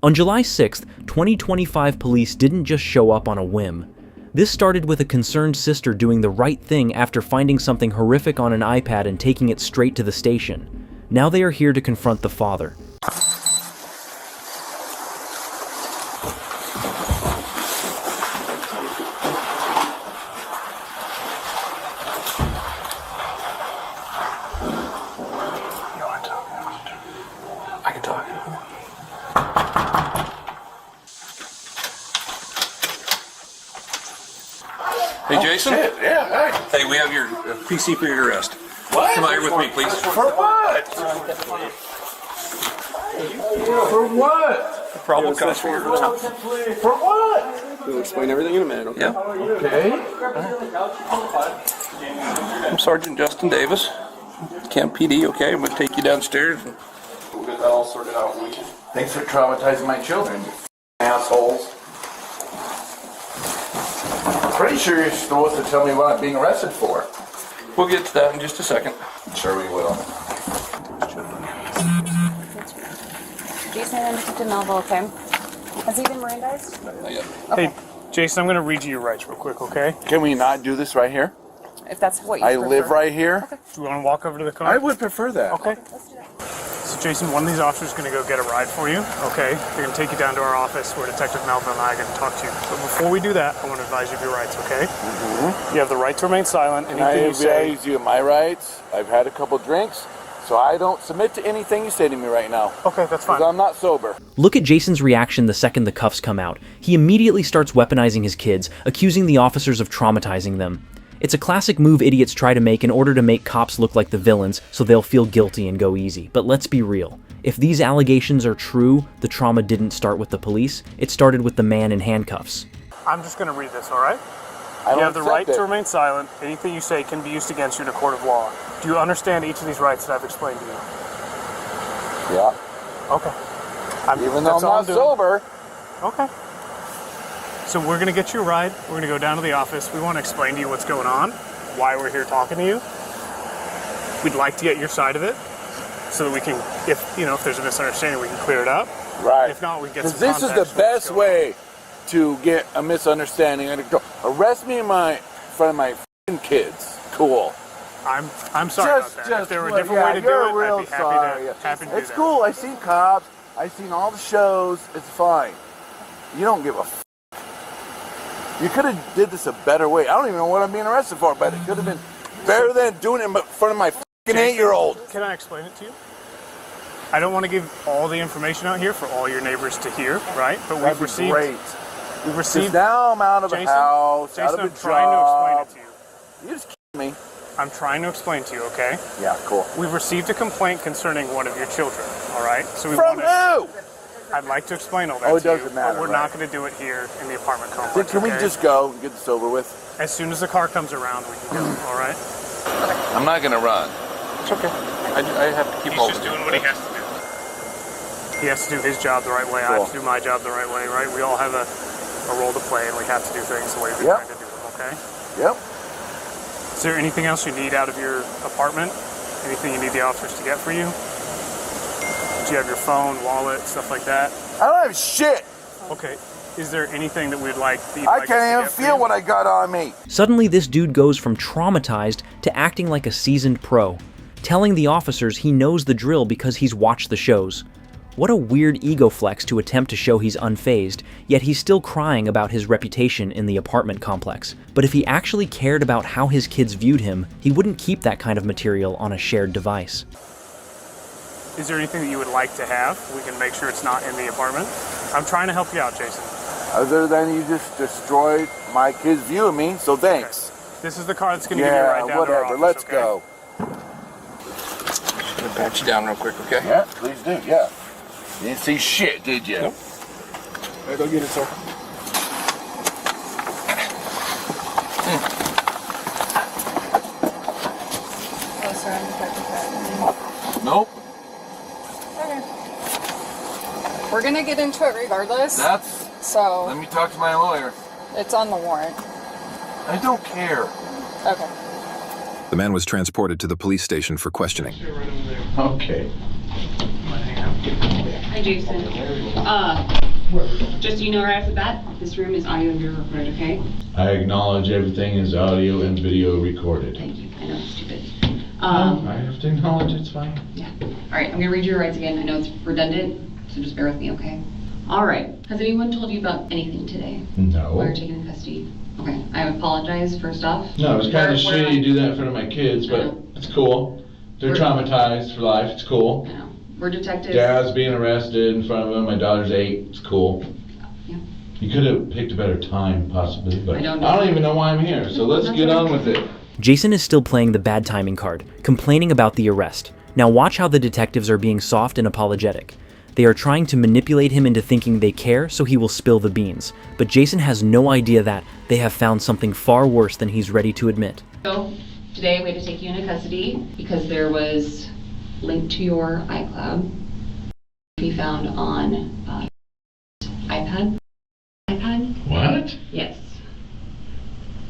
On July 6th, 2025 police didn't just show up on a whim. This started with a concerned sister doing the right thing after finding something horrific on an iPad and taking it straight to the station. Now they are here to confront the father. I can talk. Hey, Jason? Shit, yeah, Hey, we have your PC for your arrest. What? Come out here with me, please. For what? For what? Probable cause for your arrest. For what? We'll explain everything in a minute, okay? Yeah. Okay. I'm Sergeant Justin Davis, Camp PD, okay? I'm going to take you downstairs. We'll get that all sorted out in a week. Thanks for traumatizing my children, you assholes. Pretty sure you're supposed to tell me what I'm being arrested for. We'll get to that in just a second. Sure we will. Jason and Detective Melville, okay? Has he been Mirandized? Not yet. Hey, Jason, I'm going to read you your rights real quick, okay? Can we not do this right here? If that's what you I prefer. live right here. Do you want to walk over to the car? I would prefer that. Okay. Let's do that. So, Jason, one of these officers is going to go get a ride for you, okay? They're going to take you down to our office where Detective Melville and I are going to talk to you. But before we do that, I want to advise you of your rights, okay? You have the right to remain silent. I Anything you say... advise you of my rights. I've had a couple drinks, so I don't submit to anything you say to me right now. Okay, that's fine. Because I'm not sober. Look at Jason's reaction the second the cuffs come out. He immediately starts weaponizing his kids, accusing the officers of traumatizing them. It's a classic move idiots try to make in order to make cops look like the villains so they'll feel guilty and go easy. But let's be real. If these allegations are true, the trauma didn't start with the police, it started with the man in handcuffs. I'm just going to read this, all right? I don't You have the accept right it. to remain silent. Anything you say can be used against you in a court of law. Do you understand each of these rights that I've explained to you? Yeah. Okay. Even though I'm that's all not doing. sober. Okay. So we're going to get you a ride. We're going to go down to the office. We want to explain to you what's going on, why we're here talking to you. We'd like to get your side of it so that we can, if there's a misunderstanding, we can clear it up. Right. If not, we can get Because some this is context the for what's best going way to get a misunderstanding under control. Arrest me in front of my f***ing kids. Cool. on. I'm sorry about that. If there were a different way to do it, I'd be happy to do It's that. cool. I've seen cops. I've seen all the shows. It's fine. You don't give a f***. You could have did this a better way. I don't even know what I'm being arrested for, but it could have been better than doing it in front of my f***ing 8-year-old. Can I explain it to you? I don't want to give all the information out here for all your neighbors to hear, right? But That'd we've be great. we've 'Cause received. now I'm out of a Jason, house, Jason, out of I'm a trying to job. explain it to you. You just kidding me. I'm trying to explain to you, okay? Yeah, cool. We've received a complaint concerning one of your children, all right? So we From want to. who? I'd like to explain all that Oh, it to you, doesn't matter, but we're right. not going to do it here in the apartment Then complex. can we okay? just go and get this over with? As soon as the car comes around, we can go, all right? I'm not going to run. It's okay. I have to keep He's just doing what he has to do. He has to do his job the right way. I have to do my job the right way, right? We all have a role to play, and we have to do things the way we Yep. try to do them, okay? Yep. Is there anything else you need out of your apartment? Anything you need the officers to get for you? Do you have your phone, wallet, stuff like that? I don't have shit. Okay. Is there anything that we'd like? That you'd I like us can't to even get for feel you? what I got on me. Suddenly, this dude goes from traumatized to acting like a seasoned pro, telling the officers he knows the drill because he's watched the shows. What a weird ego flex to attempt to show he's unfazed, yet he's still crying about his reputation in the apartment complex. But if he actually cared about how his kids viewed him, he wouldn't keep that kind of material on a shared device. Is there anything that you would like to have? We can make sure it's not in the apartment. I'm trying to help you out, Jason. Other than you just destroyed my kids' view of me, so thanks. This is the car that's going to give you a Yeah, ride down to our whatever. office, Let's okay? go. I'm going to pat you down real quick, okay? Yeah, please do. Yeah. You didn't see shit, did you? Nope. Hey, go get it, sir. Oh, sorry, I'm Detective Pat. Nope. Okay. We're gonna get into it regardless. Let So me talk to my lawyer. it's on the warrant. I don't care. Okay. The man was transported to the police station for questioning. Okay. Might hang out. Hi, Jason. Just so you know right off the bat, this room is audio and video recorded, okay? I acknowledge everything is audio and video recorded. Thank you. I know it's stupid. I have to acknowledge it's fine. Yeah. All right, I'm gonna read your rights again. I know it's redundant, so just bear with me, okay? All right. Has anyone told you about anything today? No. While you're taken in custody? Okay. I apologize first off. No, it's kind of Where- shitty to do that in front of my kids, I but know. it's cool. They're We're- traumatized for life. It's cool. I know. We're detectives. Dad's being arrested in front of them. My daughter's 8. It's cool. Yeah. You could have picked a better time, possibly, but I don't know. even know why I'm here. So let's That's get right. on with it. Jason is still playing the bad timing card, complaining about the arrest. Now watch how the detectives are being soft and apologetic. They are trying to manipulate him into thinking they care so he will spill the beans. But Jason has no idea that they have found something far worse than he's ready to admit. So today we had to take you into custody because there was linked to your iCloud. Be found on iPad. What? Yes.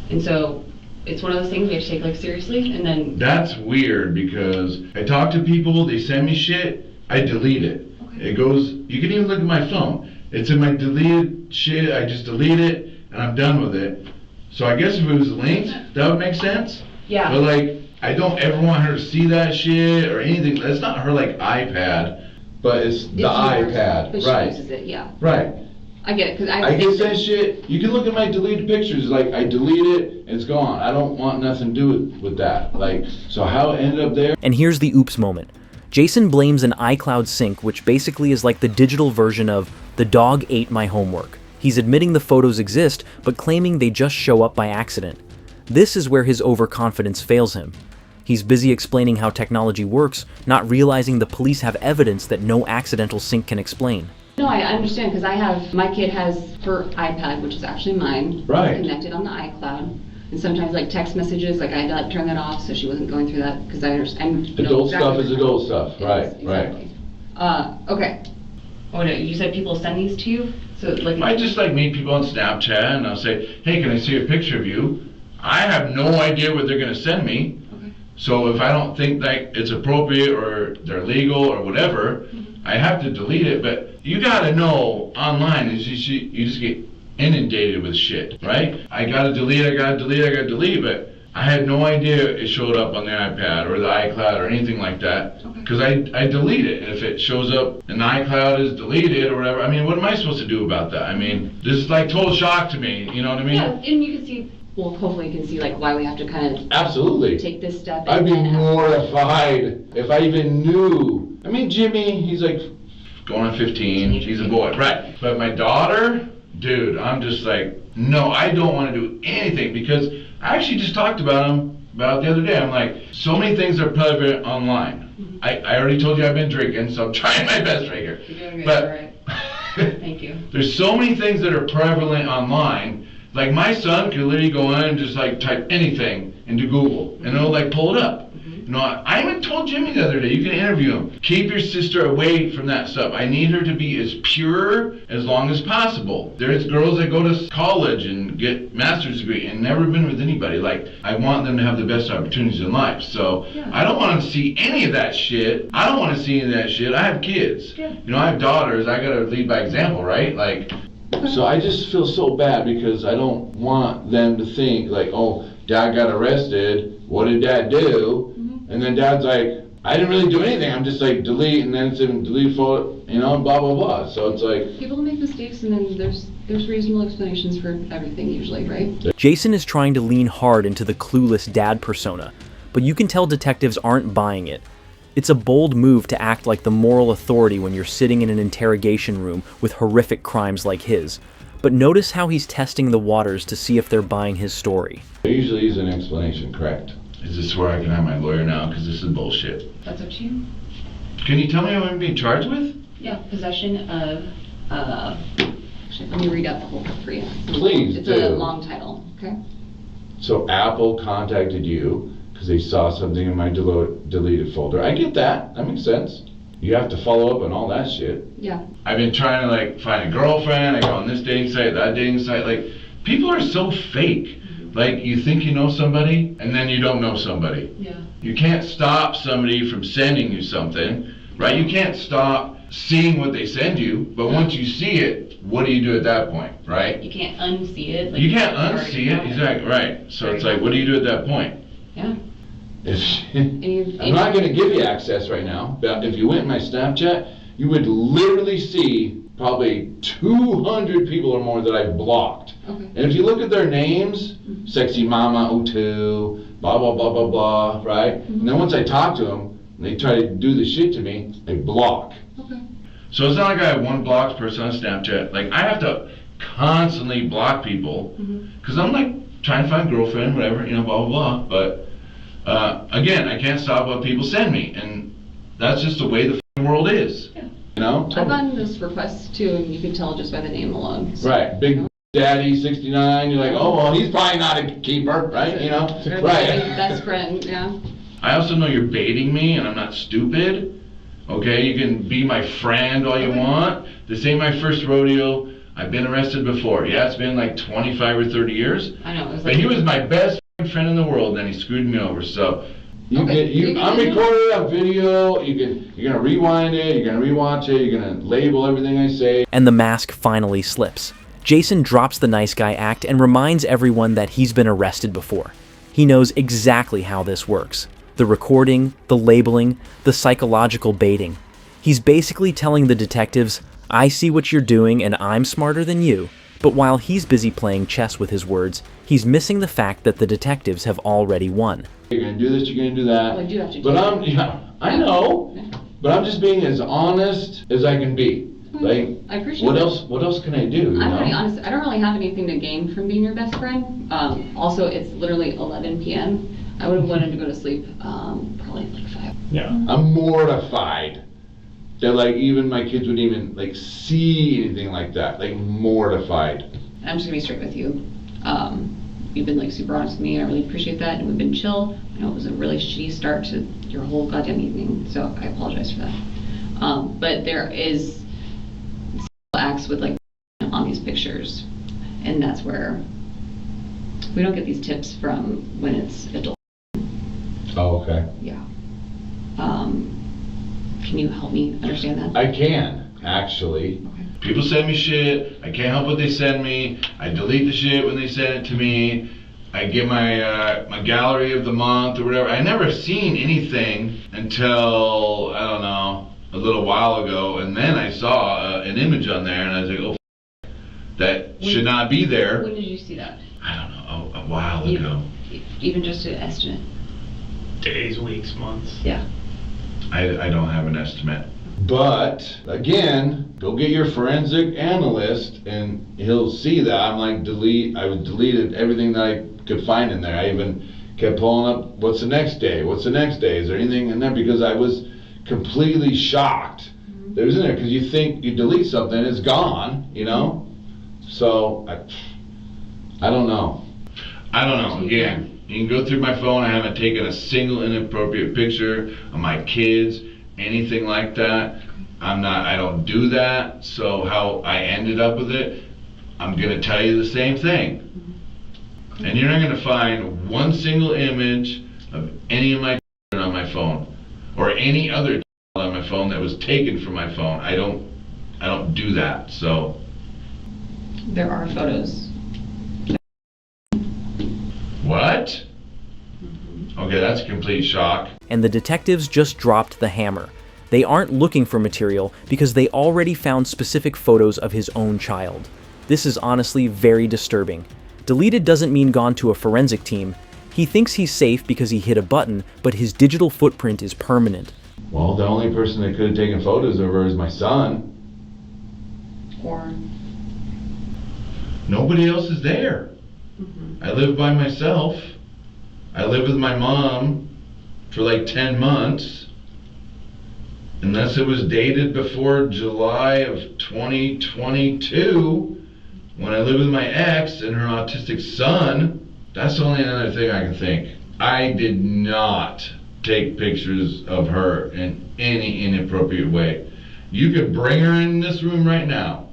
And so it's one of those things we have to take like seriously, and then That's weird because I talk to people, they send me shit, I delete it. Okay. It goes, you can even look at my phone. It's in my deleted shit, I just delete it and I'm done with it. So I guess if it was linked, that would make sense. yeah. But like, I don't ever want her to see that shit or anything. That's not her like iPad, but it's the It's yours, iPad, but she right? uses it, yeah. Right. I get it because I get that shit. You can look at my deleted pictures. Like I delete it, it's gone. I don't want nothing to do with that. Like, so how it ended up there? And here's the oops moment. Jason blames an iCloud sync, which basically is like the digital version of "the dog ate my homework." He's admitting the photos exist, but claiming they just show up by accident. This is where his overconfidence fails him. He's busy explaining how technology works, not realizing the police have evidence that no accidental sync can explain. No, I understand because my kid has her iPad, which is actually mine, Right. connected on the iCloud. And sometimes like text messages, like I had to like turn that off so she wasn't going through that because I understand. you know Adult exactly stuff is adult stuff. Yes, Right, exactly. Okay. Oh, no, you said people send these to you? So like. right. I just like meet people on Snapchat and I'll say, hey, can I see a picture of you? I have no idea what they're gonna send me. Okay. So if I don't think like it's appropriate or they're legal or whatever, I have to delete it. But you gotta know online is you just get inundated with shit, right? I gotta delete, but I had no idea it showed up on the iPad or the iCloud or anything like that. Okay. Because I delete it. And if it shows up and the iCloud is deleted or whatever, I mean, what am I supposed to do about that? I mean, this is like total shock to me, you know what I mean? Yeah, and you can see, well, hopefully you can see like why we have to kind of Absolutely. take this step. I'd be and then- mortified if I even knew. I mean, Jimmy, he's like going on 15. She's a boy, right? But my daughter, dude, I'm just like, no, I don't want to do anything because I actually just talked about the other day. I'm like, so many things are private online. I already told you I've been drinking, so I'm trying my best right here. You're doing good, But all right. Thank you. there's so many things that are prevalent online. Like my son could literally go in and just like type anything into Google and it'll like pull it up. You know, I even told Jimmy the other day, you can interview him. Keep your sister away from that stuff. I need her to be as pure as long as possible. There's girls that go to college and get master's degree and never been with anybody. Like, I want them to have the best opportunities in life. So Yeah. I don't want them to see any of that shit. I don't want to see any of that shit. I have kids. Yeah. You know, I have daughters. I gotta lead by example, right? Like, so I just feel so bad because I don't want them to think like, oh, dad got arrested. What did dad do? And then dad's like, I didn't really do anything. I'm just like delete and then it's in delete photo, you know, blah, blah, blah. So it's like, People make mistakes and then there's reasonable explanations for everything usually, right? Jason is trying to lean hard into the clueless dad persona, but you can tell detectives aren't buying it. It's a bold move to act like the moral authority when you're sitting in an interrogation room with horrific crimes like his. But notice how he's testing the waters to see if they're buying his story. there usually is an explanation, correct? Is this where I can have my lawyer now? Because this is bullshit. That's up to you. Can you tell me what I'm being charged with? Yeah, possession of, actually, let me read out the whole for you. Please It's do. a long title, okay? So Apple contacted you because they saw something in my deleted folder. I get that. That makes sense. You have to follow up on all that shit. Yeah. I've been trying to like find a girlfriend. I go on this dating site, that dating site. Like, people are so fake. Like, you think you know somebody and then you don't know somebody. Yeah. You can't stop somebody from sending you something, right? You can't stop seeing what they send you, but once you see it, what do you do at that point, right? You can't unsee it. Like You can't it's already unsee it, happened. exactly, right. So it's like, what do you do at that point? Yeah. I'm not gonna give you access right now, but if you went in my Snapchat, you would literally see probably 200 people or more that I've blocked. Okay. And if you look at their names, Sexy Mama 02, blah, blah, blah, blah, blah, right? And then once I talk to them, and they try to do the shit to me, they block. Okay. So it's not like I have one blocked person on Snapchat. Like, I have to constantly block people, because I'm like trying to find a girlfriend, whatever, you know, blah, blah, blah. But again, I can't stop what people send me, and that's just the way the f***ing world is. Yeah. You know? I've gotten those requests too, and you can tell just by the name alone. So, Right, Big Daddy 69, you're like, oh, well, he's probably not a keeper, right? You know? Or Right. best friend, yeah. I also know you're baiting me, and I'm not stupid. Okay, you can be my friend all you want. This ain't my first rodeo. I've been arrested before. Yeah, it's been like 25 or 30 years. I know. It was But like, he was my best friend in the world, and then he screwed me over. So Okay, you can I'm do recording a video. You're gonna rewind it. You're gonna rewatch it. You're gonna label everything I say. And the mask finally slips. Jason drops the nice guy act and reminds everyone that he's been arrested before. He knows exactly how this works. The recording, the labeling, the psychological baiting. He's basically telling the detectives, I see what you're doing and I'm smarter than you. But while he's busy playing chess with his words, he's missing the fact that the detectives have already won. You're gonna do this. You're gonna do that. Well, I do have to But do I know. But I'm just being as honest as I can be. Like, I appreciate what it. else? What else can I do? You I'm know? pretty honest. I don't really have anything to gain from being your best friend. Also, it's literally 11 p.m. I would have wanted to go to sleep probably like 5. Yeah. I'm mortified that like even my kids would even like see anything like that. Like mortified. I'm just gonna be straight with you. You've been like super honest with me. I really appreciate that, and we've been chill. I know it was a really shitty start to your whole goddamn evening, so I apologize for that. But there is acts with like on these pictures, and that's where we don't get these tips from when it's adult. Oh, okay. Yeah. Can you help me understand that? I can actually. Okay. People send me shit. I can't help what they send me. I delete the shit when they send it to me. I get my my gallery of the month or whatever. I never seen anything until I don't know a little while ago, and then I saw an image on there, and I was like, oh, that should not be there. When did you see that? I don't know, a while ago. Even just an estimate. Days, weeks, months. Yeah. I don't have an estimate. But again, go get your forensic analyst and he'll see that I'm like I deleted everything that I could find in there. I even kept pulling up what's the next day? What's the next day? Is there anything in there? Because I was completely shocked that it was in there, because you think you delete something, it's gone, you know? So I don't know. I don't know. Again, you can go through my phone. I haven't taken a single inappropriate picture of my kids, anything like that. I don't do that. So how I ended up with it, I'm gonna tell you the same thing. And you're not gonna find one single image of any of my children on my phone, or any other child on my phone that was taken from my phone. I don't do that. So There are photos. what? Okay, that's a complete shock. And the detectives just dropped the hammer. They aren't looking for material because they already found specific photos of his own child. This is honestly very disturbing. Deleted doesn't mean gone to a forensic team. He thinks he's safe because he hit a button, but his digital footprint is permanent. Well, the only person that could have taken photos of her is my son. Or Nobody else is there. I live by myself. I lived with my mom for like 10 months. Unless it was dated before July of 2022, when I lived with my ex and her autistic son. That's the only other thing I can think. I did not take pictures of her in any inappropriate way. You could bring her in this room right now.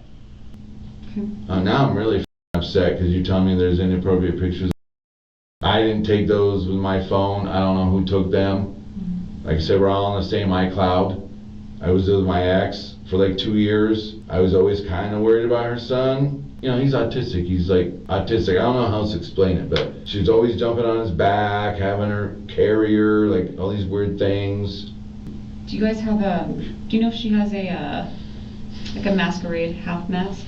Now I'm really upset because you tell me there's inappropriate pictures. I didn't take those with my phone. I don't know who took them. Like I said, we're all on the same iCloud. I was with my ex for like 2 years. I was always kind of worried about her son. You know, he's autistic. He's like autistic. I don't know how else to explain it, but she was always jumping on his back, having her carry her, like all these weird things. Do you guys have do you know if she has like a masquerade half mask?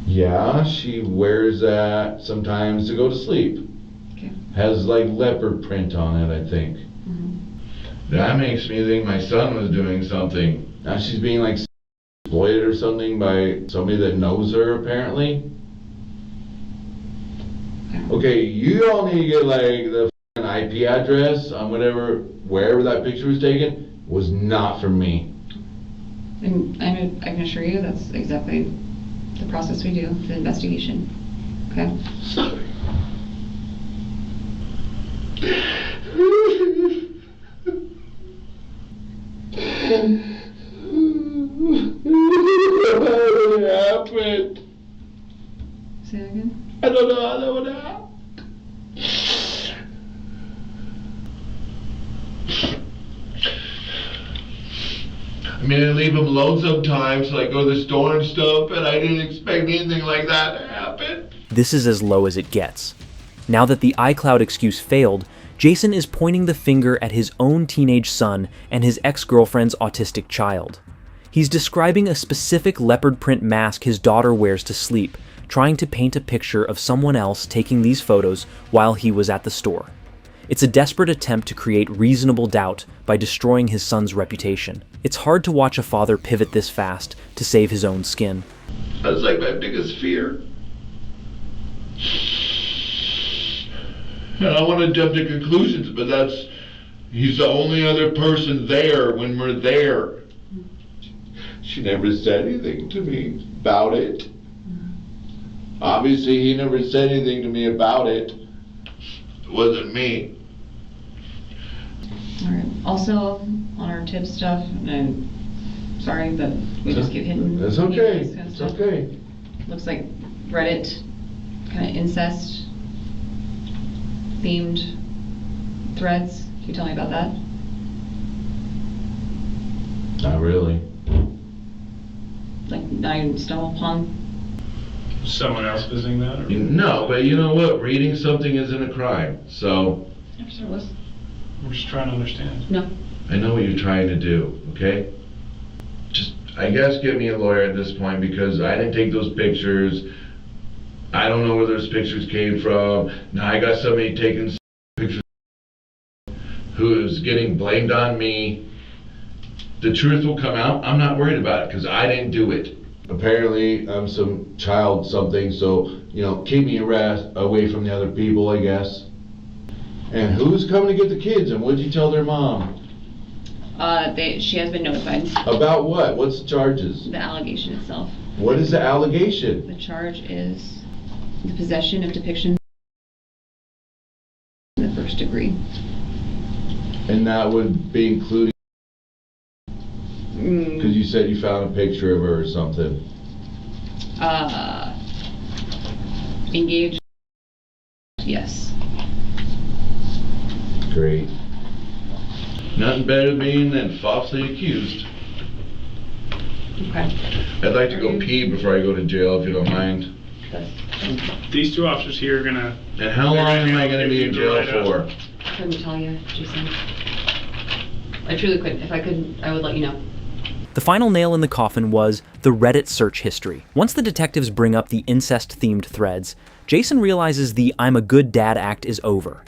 Yeah, she wears that sometimes to go to sleep. Okay. Has like leopard print on it, I think. That makes me think my son was doing something. Now she's being like exploited or something by somebody that knows her, apparently. Okay, you all need to get like the IP address on wherever that picture was taken. Was not from me. And I can assure you that's exactly the process we do, the investigation. Okay? Sorry. What happened? Say that again? I don't know how that would happen. I mean, I leave him alone sometimes, like go to the store and stuff, and I didn't expect anything like that to happen. This is as low as it gets. Now that the iCloud excuse failed, Jason is pointing the finger at his own teenage son and his ex-girlfriend's autistic child. He's describing a specific leopard print mask his daughter wears to sleep, trying to paint a picture of someone else taking these photos while he was at the store. It's a desperate attempt to create reasonable doubt by destroying his son's reputation. It's hard to watch a father pivot this fast to save his own skin. That's like my biggest fear. And I want to jump to conclusions, but he's the only other person there when we're there. She never said anything to me about it. Obviously, he never said anything to me about it. It wasn't me. All right. Also, on our tip stuff, and I'm sorry, but we just get hidden. It's okay. This kind of It's stuff. okay. Looks like Reddit, kind of incest themed threads. Can you tell me about that? Not really. Like, not even stumble upon? Someone else visiting that? Or? No, but you know what? Reading something isn't a crime. So Never said it was. We're just trying to understand. No. I know what you're trying to do, okay? Just, I guess, get me a lawyer at this point because I didn't take those pictures. I don't know where those pictures came from. Now I got somebody taking pictures who is getting blamed on me. The truth will come out. I'm not worried about it because I didn't do it. Apparently, I'm some child something, so, you know, keep me away from the other people, I guess. And who's coming to get the kids, and what did you tell their mom? She has been notified. About what? What's the charges? The allegation itself. What is the allegation? The charge is the possession of depictions in the first degree. And that would be including, because you said you found a picture of her or something. Engaged. Yes. Great. Nothing better than being falsely accused. Okay. I'd like to go pee before I go to jail, if you don't mind. These two officers here are gonna. And how long am I going to be in jail for? Couldn't tell you, Jason. I truly couldn't. If I could, I would let you know. The final nail in the coffin was the Reddit search history. Once the detectives bring up the incest-themed threads, Jason realizes the I'm a good dad act is over.